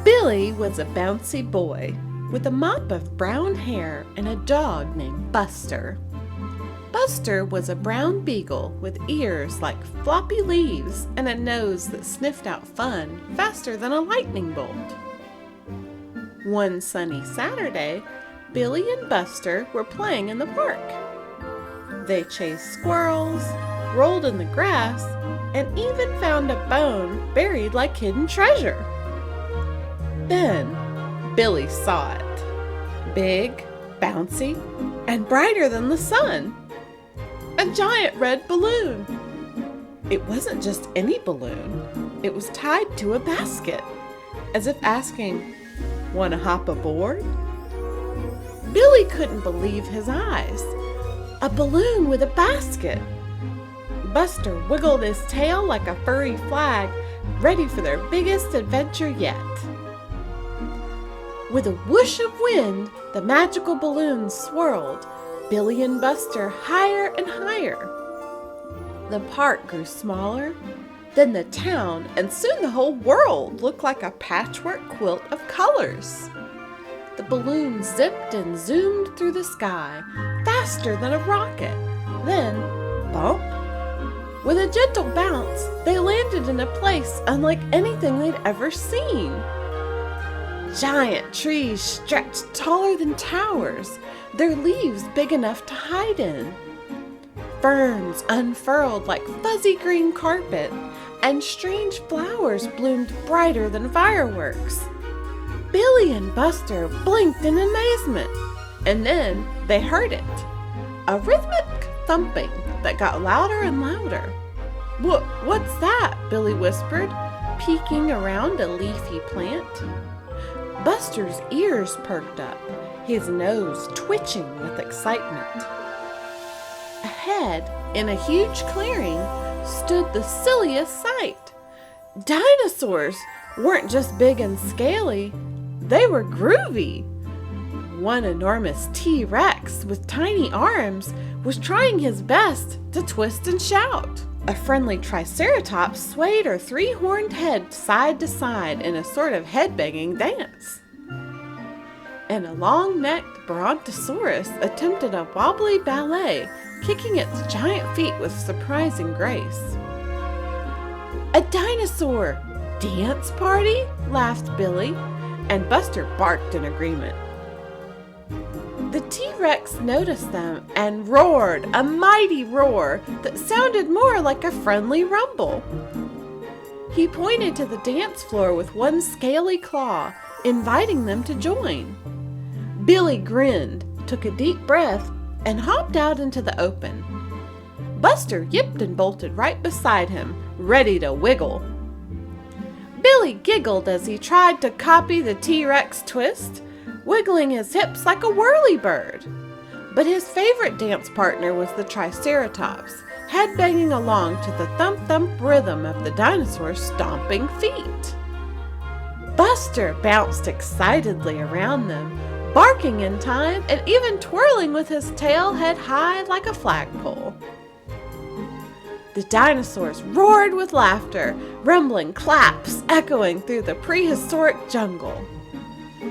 Billy was a bouncy boy with a mop of brown hair and a dog named Buster. Buster was a brown beagle with ears like floppy leaves and a nose that sniffed out fun faster than a lightning bolt. One sunny Saturday, Billy and Buster were playing in the park. They chased squirrels, rolled in the grass, and even found a bone buried like hidden treasure. Then Billy saw it. Big, bouncy, and brighter than the sun. A giant red balloon. It wasn't just any balloon. It was tied to a basket, as if asking, "Wanna hop aboard?" Billy couldn't believe his eyes. A balloon with a basket. Buster wiggled his tail like a furry flag, ready for their biggest adventure yet. With a whoosh of wind, the magical balloon swirled Billy and Buster higher and higher. The park grew smaller, then the town, and soon the whole world looked like a patchwork quilt of colors. The balloon zipped and zoomed through the sky, faster than a rocket. Then, bump! With a gentle bounce, they landed in a place unlike anything they'd ever seen. Giant trees stretched taller than towers, their leaves big enough to hide in. Ferns unfurled like fuzzy green carpet, and strange flowers bloomed brighter than fireworks. Billy and Buster blinked in amazement, and then they heard it. A rhythmic thumping that got louder and louder. What's that?" Billy whispered, peeking around a leafy plant. Buster's ears perked up, his nose twitching with excitement. Ahead, in a huge clearing, stood the silliest sight. Dinosaurs weren't just big and scaly, they were groovy. One enormous T-Rex with tiny arms was trying his best to twist and shout. A friendly Triceratops swayed her three-horned head side to side in a sort of head-banging dance. And a long-necked Brontosaurus attempted a wobbly ballet, kicking its giant feet with surprising grace. "A dinosaur dance party?" laughed Billy, and Buster barked in agreement. The T-Rex noticed them and roared a mighty roar that sounded more like a friendly rumble. He pointed to the dance floor with one scaly claw, inviting them to join. Billy grinned, took a deep breath, and hopped out into the open. Buster yipped and bolted right beside him, ready to wiggle. Billy giggled as he tried to copy the T-Rex twist, wiggling his hips like a whirlybird. But his favorite dance partner was the Triceratops, headbanging along to the thump-thump rhythm of the dinosaur's stomping feet. Buster bounced excitedly around them, barking in time and even twirling with his tail head high like a flagpole. The dinosaurs roared with laughter, rumbling claps echoing through the prehistoric jungle.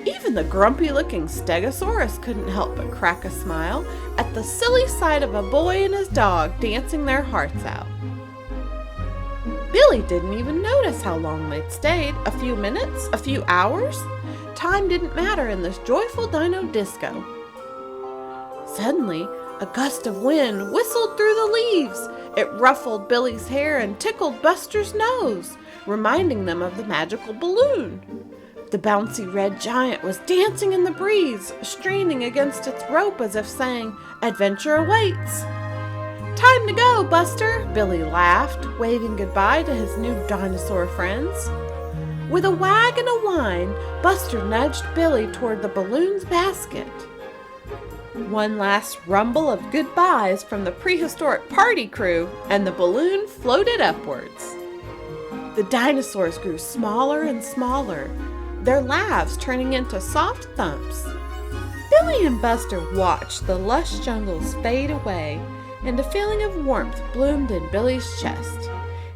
Even the grumpy-looking Stegosaurus couldn't help but crack a smile at the silly sight of a boy and his dog dancing their hearts out. Billy didn't even notice how long they'd stayed. A few minutes? A few hours? Time didn't matter in this joyful dino disco. Suddenly, a gust of wind whistled through the leaves. It ruffled Billy's hair and tickled Buster's nose, reminding them of the magical balloon. The bouncy red giant was dancing in the breeze, straining against its rope as if saying, "Adventure awaits." "Time to go, Buster," Billy laughed, waving goodbye to his new dinosaur friends. With a wag and a whine, Buster nudged Billy toward the balloon's basket. One last rumble of goodbyes from the prehistoric party crew, and the balloon floated upwards. The dinosaurs grew smaller and smaller, their laughs turning into soft thumps. Billy and Buster watched the lush jungles fade away, and a feeling of warmth bloomed in Billy's chest.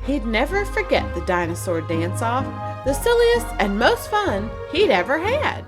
He'd never forget the dinosaur dance-off, the silliest and most fun he'd ever had.